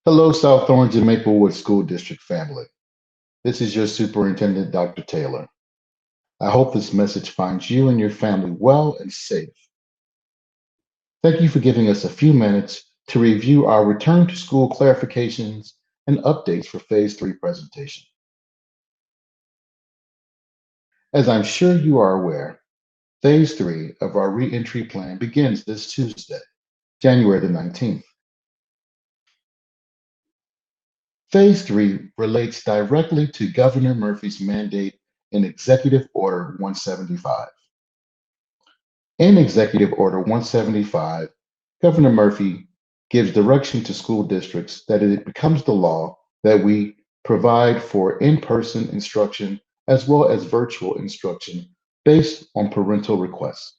Hello, South Orange and Maplewood School District family. This is your Superintendent, Dr. Taylor. I hope this message finds you and your family well and safe. Thank you for giving us a few minutes to review our return to school clarifications and updates for Phase 3 presentation. As I'm sure you are aware, Phase 3 of our reentry plan begins this Tuesday, January the 19th. Phase 3 relates directly to Governor Murphy's mandate in Executive Order 175. In Executive Order 175, Governor Murphy gives direction to school districts that it becomes the law that we provide for in-person instruction as well as virtual instruction based on parental requests.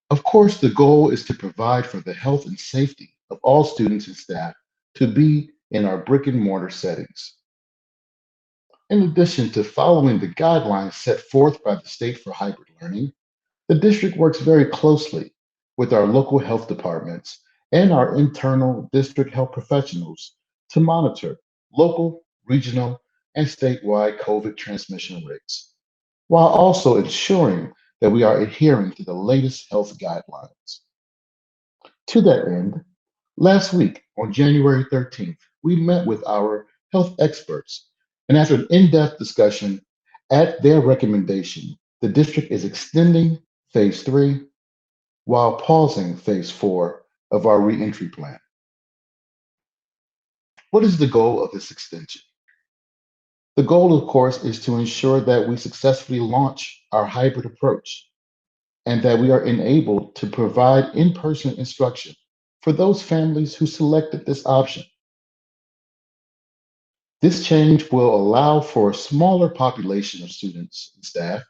Of course, the goal is to provide for the health and safety of all students and staff to be in our brick and mortar settings. In addition to following the guidelines set forth by the state for hybrid learning, the district works very closely with our local health departments and our internal district health professionals to monitor local, regional, and statewide COVID transmission rates, while also ensuring that we are adhering to the latest health guidelines. To that end, last week on January 13th, we met with our health experts, and after an in-depth discussion, at their recommendation, the district is extending Phase 3 while pausing Phase 4 of our reentry plan. What is the goal of this extension? The goal, of course, is to ensure that we successfully launch our hybrid approach and that we are enabled to provide in-person instruction for those families who selected this option. This change will allow for a smaller population of students and staff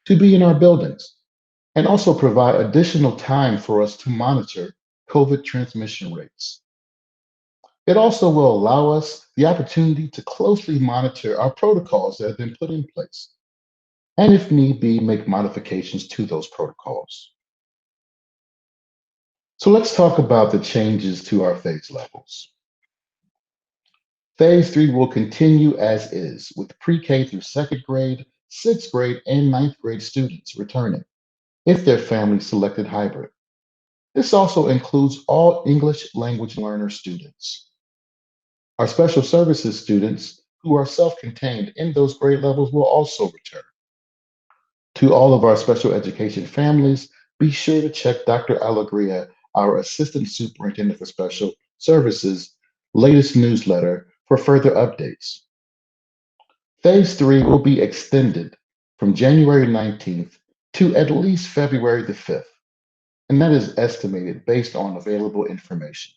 to be in our buildings and also provide additional time for us to monitor COVID transmission rates. It also will allow us the opportunity to closely monitor our protocols that have been put in place, and if need be, make modifications to those protocols. So let's talk about the changes to our phase levels. Phase 3 will continue as is, with pre-K through second grade, sixth grade, and ninth grade students returning if their family selected hybrid. This also includes all English language learner students. Our special services students who are self-contained in those grade levels will also return. To all of our special education families, be sure to check Dr. Alegria, our Assistant Superintendent for Special Services, latest newsletter for further updates. Phase 3 will be extended from January 19th to at least February the 5th, and that is estimated based on available information.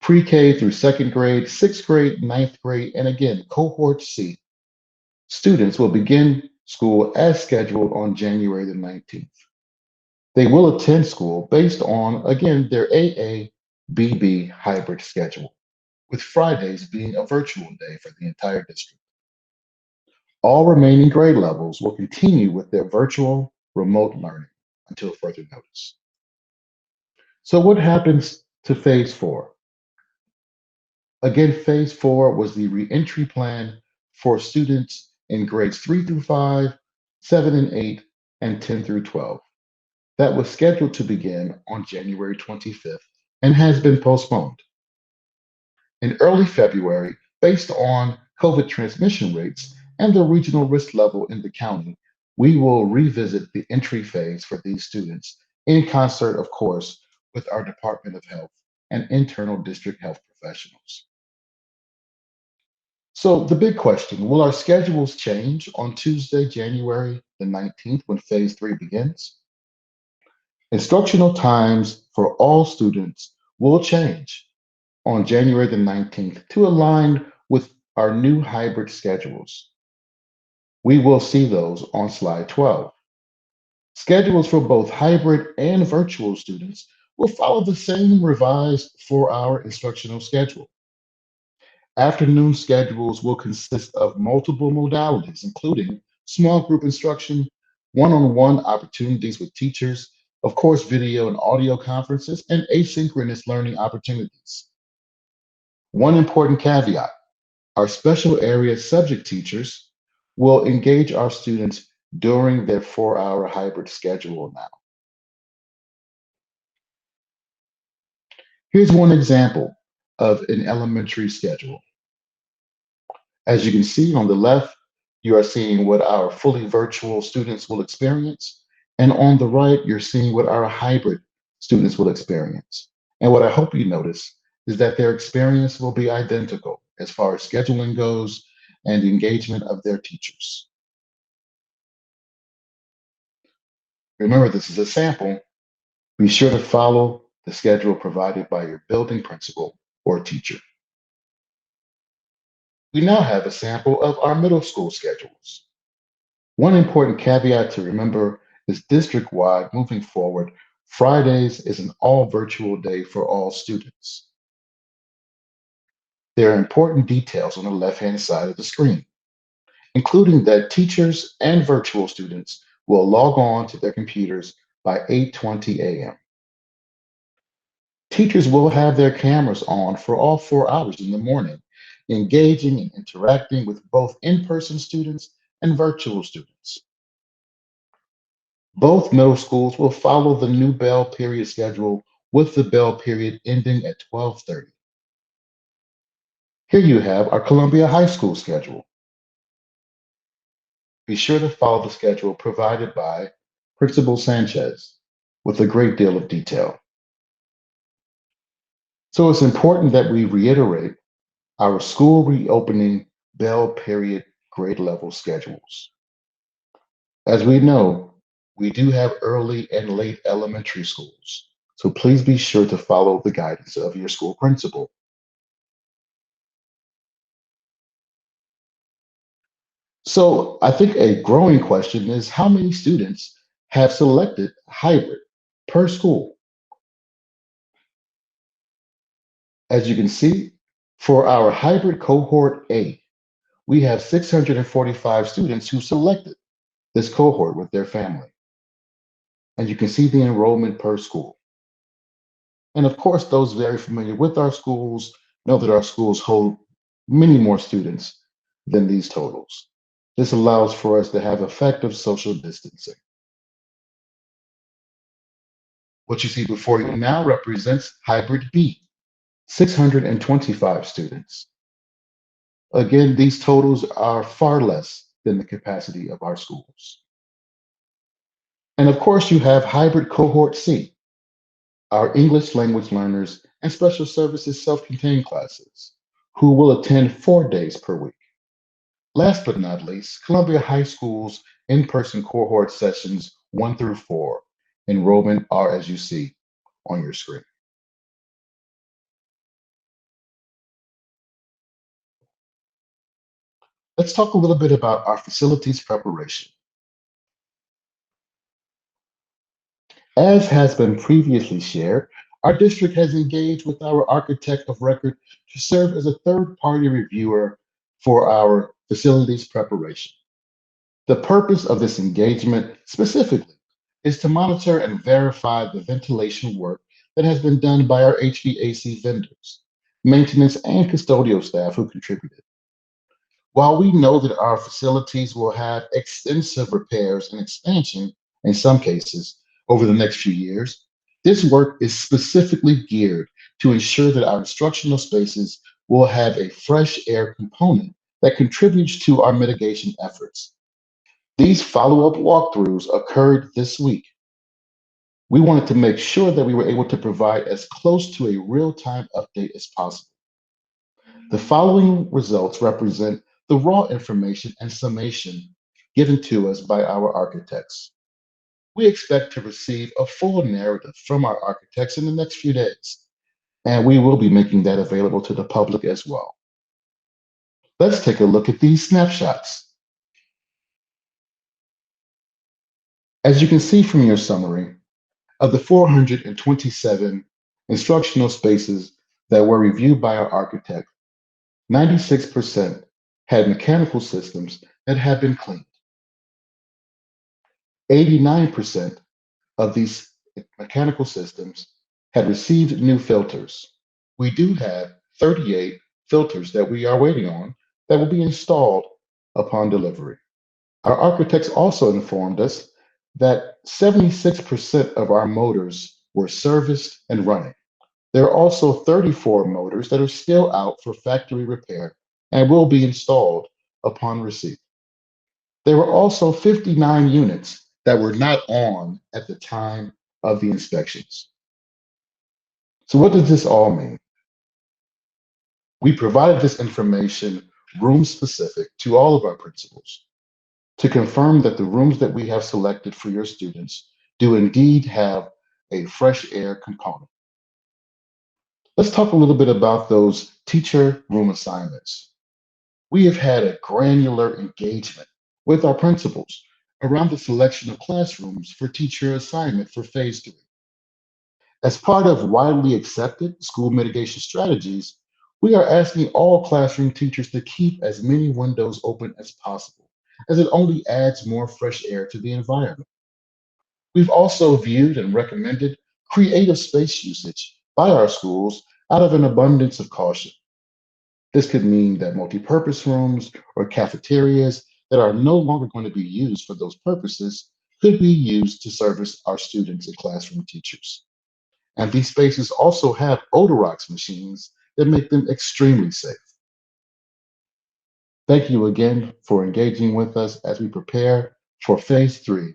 Pre-K through second grade, sixth grade, ninth grade, and again, cohort C, students will begin school as scheduled on January the 19th. They will attend school based on, again, their AA-BB hybrid schedule, with Fridays being a virtual day for the entire district. All remaining grade levels will continue with their virtual remote learning until further notice. So what happens to Phase 4? Again, Phase 4 was the reentry plan for students in grades 3 through 5, 7 and 8, and 10 through 12. That was scheduled to begin on January 25th and has been postponed. In early February, based on COVID transmission rates and the regional risk level in the county, we will revisit the entry phase for these students in concert, of course, with our Department of Health and internal district health professionals. So the big question, will our schedules change on Tuesday, January the 19th when Phase 3 begins? Instructional times for all students will change on January the 19th to align with our new hybrid schedules. We will see those on slide 12. Schedules for both hybrid and virtual students will follow the same revised 4-hour instructional schedule. Afternoon schedules will consist of multiple modalities, including small group instruction, one-on-one opportunities with teachers, of course, video and audio conferences, and asynchronous learning opportunities. One important caveat: our special area subject teachers will engage our students during their 4-hour hybrid schedule now. Here's one example of an elementary schedule. As you can see on the left, you are seeing what our fully virtual students will experience. And on the right, you're seeing what our hybrid students will experience. And what I hope you notice is that their experience will be identical as far as scheduling goes and the engagement of their teachers. Remember, this is a sample. Be sure to follow the schedule provided by your building principal or teacher. We now have a sample of our middle school schedules. One important caveat to remember is district-wide moving forward, Fridays is an all virtual day for all students. There are important details on the left-hand side of the screen, including that teachers and virtual students will log on to their computers by 8:20 a.m. Teachers will have their cameras on for all 4 hours in the morning, engaging and interacting with both in-person students and virtual students. Both middle schools will follow the new bell period schedule with the bell period ending at 12:30. Here you have our Columbia High School schedule. Be sure to follow the schedule provided by Principal Sanchez with a great deal of detail. So it's important that we reiterate our school reopening bell period grade level schedules. As we know, we do have early and late elementary schools, so please be sure to follow the guidance of your school principal. So I think a growing question is how many students have selected hybrid per school? As you can see, for our hybrid cohort A, we have 645 students who selected this cohort with their family. And you can see the enrollment per school. And of course, those very familiar with our schools know that our schools hold many more students than these totals. This allows for us to have effective social distancing. What you see before you now represents hybrid B, 625 students. Again, these totals are far less than the capacity of our schools. And of course, you have hybrid cohort C, our English language learners and special services self-contained classes, who will attend 4 days per week. Last but not least, Columbia High School's in-person cohort sessions 1 through 4. Enrollment are as you see on your screen. Let's talk a little bit about our facilities preparation. As has been previously shared, our district has engaged with our architect of record to serve as a third-party reviewer for our facilities preparation. The purpose of this engagement specifically is to monitor and verify the ventilation work that has been done by our HVAC vendors, maintenance and custodial staff who contributed. While we know that our facilities will have extensive repairs and expansion in some cases over the next few years, this work is specifically geared to ensure that our instructional spaces will have a fresh air component that contributes to our mitigation efforts. These follow-up walkthroughs occurred this week. We wanted to make sure that we were able to provide as close to a real-time update as possible. The following results represent the raw information and summation given to us by our architects. We expect to receive a full narrative from our architects in the next few days, and we will be making that available to the public as well. Let's take a look at these snapshots. As you can see from your summary, of the 427 instructional spaces that were reviewed by our architect, 96% had mechanical systems that had been cleaned. 89% of these mechanical systems had received new filters. We do have 38 filters that we are waiting on that will be installed upon delivery. Our architects also informed us that 76% of our motors were serviced and running. There are also 34 motors that are still out for factory repair and will be installed upon receipt. There were also 59 units that were not on at the time of the inspections. So, what does this all mean? We provided this information room specific to all of our principals to confirm that the rooms that we have selected for your students do indeed have a fresh air component. Let's talk a little bit about those teacher room assignments. We have had a granular engagement with our principals around the selection of classrooms for teacher assignment for phase 3. As part of widely accepted school mitigation strategies, we are asking all classroom teachers to keep as many windows open as possible, as it only adds more fresh air to the environment. We've also viewed and recommended creative space usage by our schools out of an abundance of caution. This could mean that multipurpose rooms or cafeterias that are no longer going to be used for those purposes could be used to service our students and classroom teachers. And these spaces also have Odorox machines that make them extremely safe. Thank you again for engaging with us as we prepare for phase 3,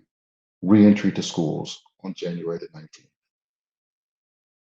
reentry to schools on January the 19th.